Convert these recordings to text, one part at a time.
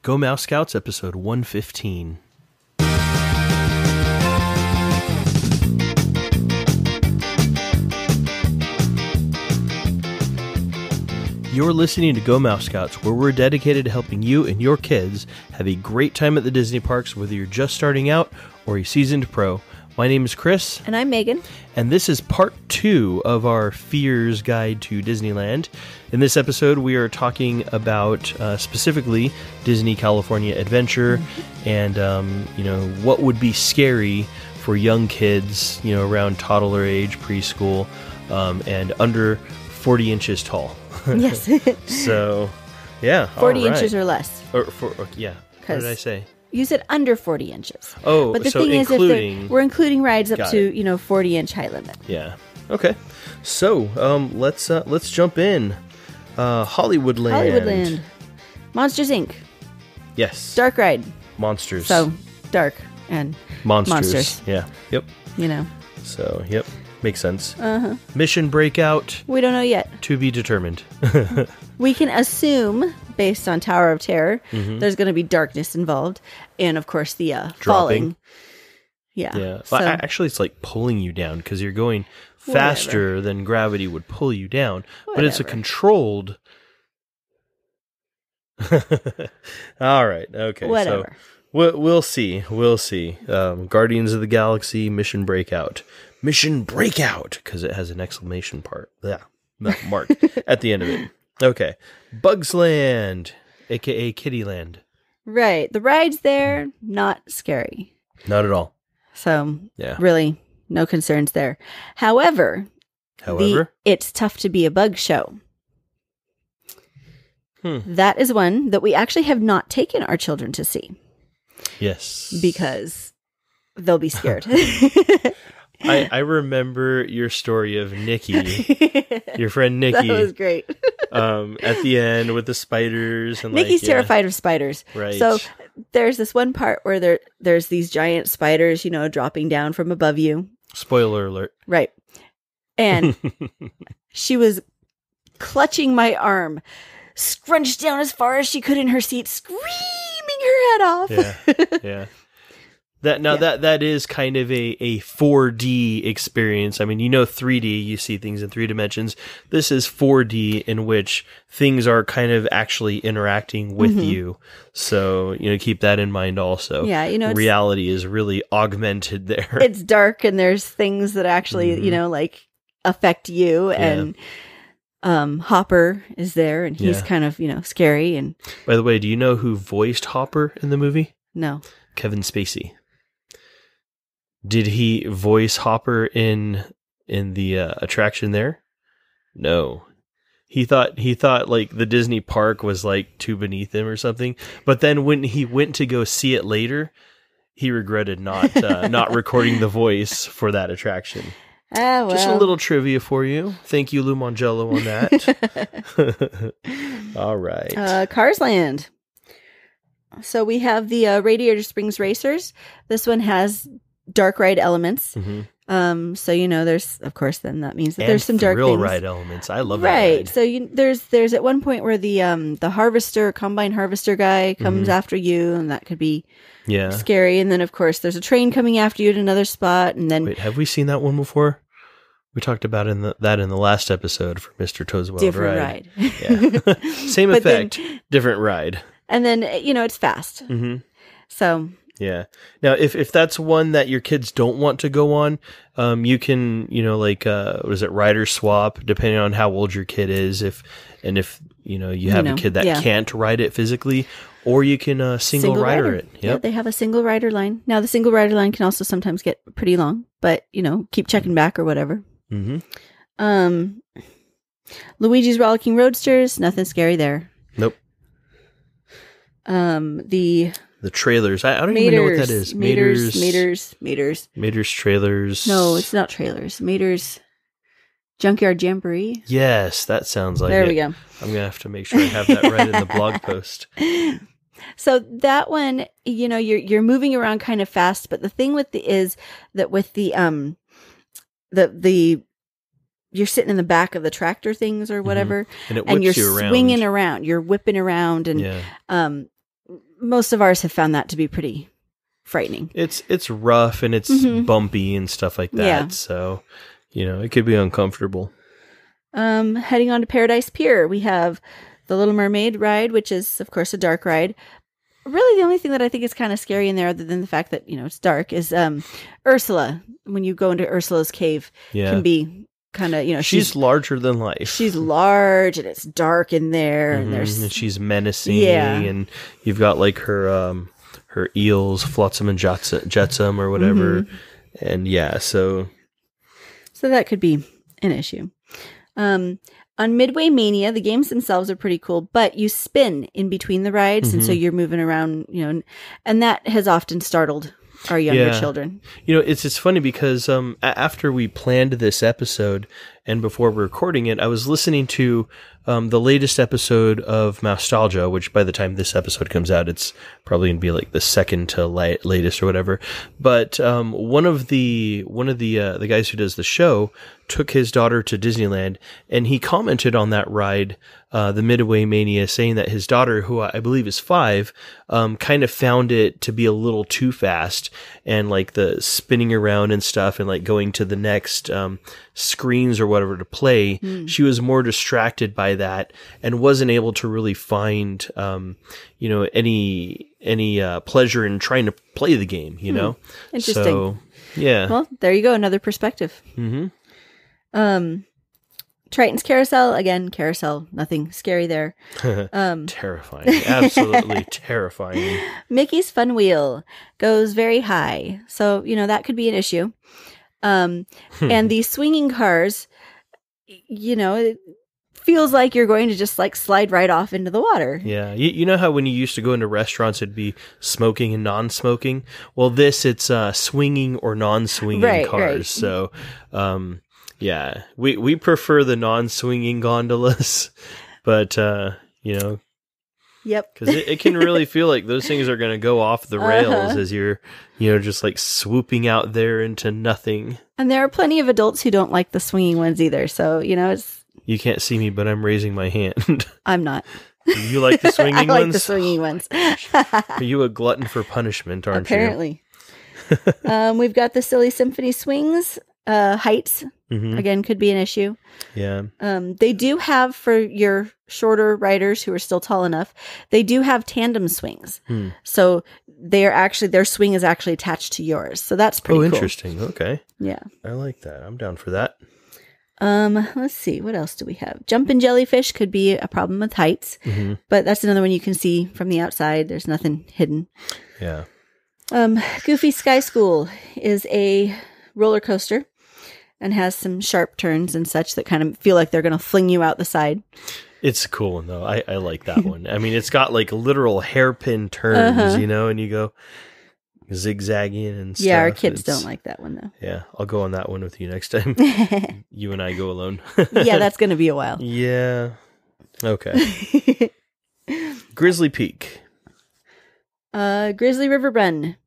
Go Mouse Scouts, episode 115. You're listening to Go Mouse Scouts, where we're dedicated to helping you and your kids have a great time at the Disney parks, whether you're just starting out or a seasoned pro. My name is Kris. And I'm Megan. And this is part 2 of our Fears Guide to Disneyland. In this episode, we are talking about specifically Disney California Adventure and, what would be scary for young kids, around toddler age, preschool, and under 40 inches tall. Yes. So, yeah. 40 inches or less. What did I say? You said under 40 inches. Oh, but the so thing including... is, we're including rides up to, 40-inch high limit. Yeah. Okay. So, let's jump in. Hollywoodland. Monsters Inc. Yes. Dark ride. Monsters. So, dark and monsters. Yeah. Yep. So, yep. Makes sense. Uh-huh. Mission Breakout. We don't know yet. To be determined. We can assume, based on Tower of Terror, there's going to be darkness involved. And, of course, the falling. Yeah. Yeah. So, well, actually, it's like pulling you down because you're going faster than gravity would pull you down. Whatever. But it's a controlled... All right. Okay. Whatever. So we'll see. We'll see. Guardians of the Galaxy Mission Breakout. Mission Breakout, because it has an exclamation mark at the end of it. Okay. Bugs Land, a.k.a. Kittyland. Right. The rides there, not scary. Not at all. So, really, no concerns there. However, it's tough to be a bug show. That is one that we actually have not taken our children to see. Yes. Because they'll be scared. I remember your story of Nikki, your friend Nikki. That was great. At the end with the spiders. And Nikki's terrified of spiders. Right. So there's this one part where there's these giant spiders, dropping down from above you. Spoiler alert. Right. And she was clutching my arm, scrunched down as far as she could in her seat, screaming her head off. Yeah. That is kind of a 4D experience. I mean, 3D, you see things in 3 dimensions. This is 4D in which things are kind of actually interacting with you. So, keep that in mind also. Yeah, reality is really augmented there. It's dark and there's things that actually, affect you. And Hopper is there and he's kind of, scary. And by the way, do you know who voiced Hopper in the movie? No. Kevin Spacey. Did he voice Hopper in the attraction there? No. He thought like the Disney park was like too beneath him or something. But then when he went to go see it later, he regretted not recording the voice for that attraction. Ah, well. Just a little trivia for you. Thank you, Lou Mongello, on that. All right. Cars Land. So we have the Radiator Springs Racers. This one has dark ride elements. So there's, of course, then that means that there's some dark thrill things. Ride elements. I love that. Right. So there's at one point where the combine harvester guy comes after you, and that could be scary. And then of course there's a train coming after you at another spot. And then wait, have we seen that one before? We talked about that in the last episode for Mr. Toad's Wild different Ride. ride. Yeah. Same effect, different ride. And then it's fast. So. Yeah. Now, if that's one that your kids don't want to go on, you can, what is it, rider swap, depending on how old your kid is. If you have a kid that can't ride it physically, or you can single rider it. Yep. Yeah, they have a single rider line. Now, the single rider line can also sometimes get pretty long, but, keep checking back or whatever. Luigi's Rollicking Roadsters, nothing scary there. Nope. The trailers. I don't even know what that is. Mater's trailers. No, it's not trailers. Mater's Junkyard Jamboree. Yes, that sounds like there it. We go. I'm going to have to make sure I have that right in the blog post. So that one, you're moving around kind of fast, but the thing with the you're sitting in the back of the tractor things or whatever, and you're you around. swinging around, you're whipping around, and most of ours have found that to be pretty frightening. It's rough and it's bumpy and stuff like that. Yeah. So, it could be uncomfortable. Heading on to Paradise Pier, we have the Little Mermaid ride, which is, of course, a dark ride. Really, the only thing that I think is kind of scary in there, other than the fact that, it's dark, is Ursula. When you go into Ursula's cave, can be kind of, she's larger than life. She's large, and it's dark in there, and and she's menacing, and you've got like her eels, Flotsam and Jetsam or whatever, and so that could be an issue. On Midway Mania, the games themselves are pretty cool, but you spin in between the rides, and so you're moving around, and that has often startled our younger children. It's funny because after we planned this episode and before we're recording it, I was listening to the latest episode of Nostalgia, which by the time this episode comes out, it's probably going to be like the second to latest or whatever. But one of the guys who does the show took his daughter to Disneyland, and he commented on that ride, the Midway Mania, saying that his daughter, who I believe is 5, kind of found it to be a little too fast, and like the spinning around and stuff, and like going to the next screens or whatever to play. She was more distracted by that and wasn't able to really find any pleasure in trying to play the game. Interesting. So, yeah. Well, there you go, another perspective. Triton's Carousel, again, carousel, nothing scary there. Terrifying. Absolutely terrifying. Mickey's Fun Wheel goes very high, so that could be an issue. And the swinging cars, it feels like you're going to just like slide right off into the water. Yeah. You know how when you used to go into restaurants, it'd be smoking and non-smoking? Well, it's swinging or non-swinging cars. Right. So, yeah, we prefer the non-swinging gondolas, but, Yep. Because it can really feel like those things are going to go off the rails as you're, just like swooping out there into nothing. And there are plenty of adults who don't like the swinging ones either. So, it's... You can't see me, but I'm raising my hand. I'm not. You like the swinging ones? I like the swinging ones. Are you a glutton for punishment, aren't you? Apparently. We've got the Silly Symphony swings. Heights, again, could be an issue. Yeah. They do have, for your shorter riders who are still tall enough, they do have tandem swings. So their swing is actually attached to yours. So that's pretty cool. Oh, interesting. Okay. Yeah. I like that. I'm down for that. Let's see. What else do we have? Jumpin' Jellyfish could be a problem with heights, but that's another one you can see from the outside. There's nothing hidden. Yeah. Goofy Sky School is a roller coaster and has some sharp turns and such that kind of feel like they're going to fling you out the side. It's a cool one, though. I like that one. I mean, it's got like literal hairpin turns, and you go zigzagging and stuff. Yeah, our kids don't like that one, though. Yeah, I'll go on that one with you next time. You and I go alone. Yeah, that's going to be a while. Yeah. Okay. Grizzly Peak. Grizzly River Run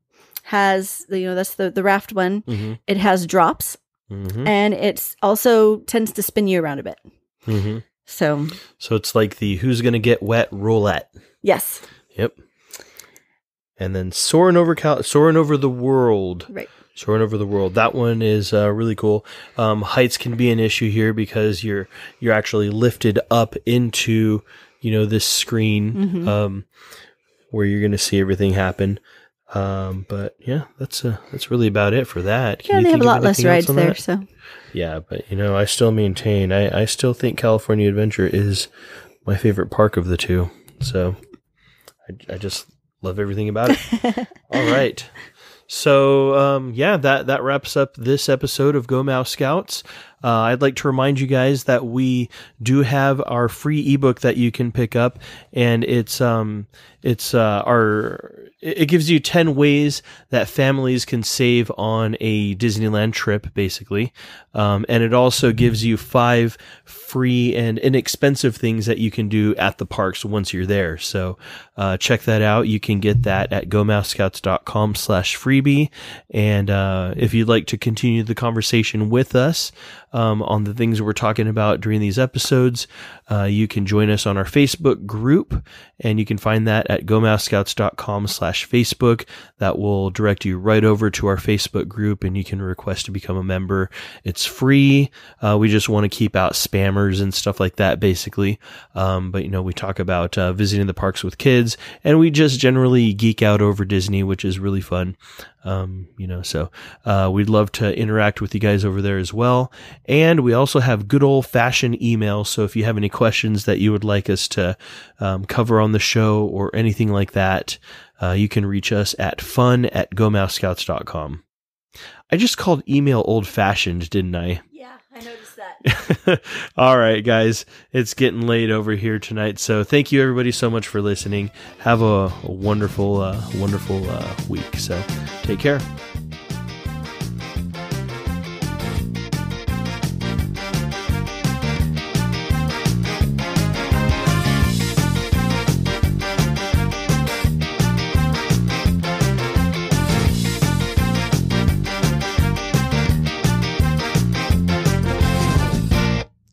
has, that's the raft one. It has drops, and it also tends to spin you around a bit. So it's like the who's going to get wet roulette. Yes. Yep. And then Soaring Over the World. Right. Soaring Over the World. That one is really cool. Heights can be an issue here because you're actually lifted up into, this screen where you're going to see everything happen. But yeah, that's really about it for that. Can they have a lot less rides there, so. Yeah, but I still maintain, I still think California Adventure is my favorite park of the two. So I just love everything about it. All right. So, that wraps up this episode of Go Mouse Scouts. I'd like to remind you guys that we do have our free ebook that you can pick up, and it gives you 10 ways that families can save on a Disneyland trip, basically. And it also gives you 5 free and inexpensive things that you can do at the parks once you're there. So, check that out. You can get that at gomousescouts.com/freebie. And, if you'd like to continue the conversation with us, on the things we're talking about during these episodes, you can join us on our Facebook group, and you can find that at gomouthscouts.com/Facebook. That will direct you right over to our Facebook group, and you can request to become a member. It's free. We just want to keep out spammers and stuff like that, basically. But, we talk about visiting the parks with kids, and we just generally geek out over Disney, which is really fun. So we'd love to interact with you guys over there as well. And we also have good old fashioned email. So if you have any questions that you would like us to cover on the show or anything like that, you can reach us at fun@gomouthscouts.com. I just called email old fashioned, didn't I? Yeah, I noticed that. All right, guys, it's getting late over here tonight. So thank you everybody so much for listening. Have a wonderful, wonderful week. So take care.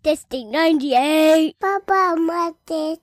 Testing 98. Papa, what is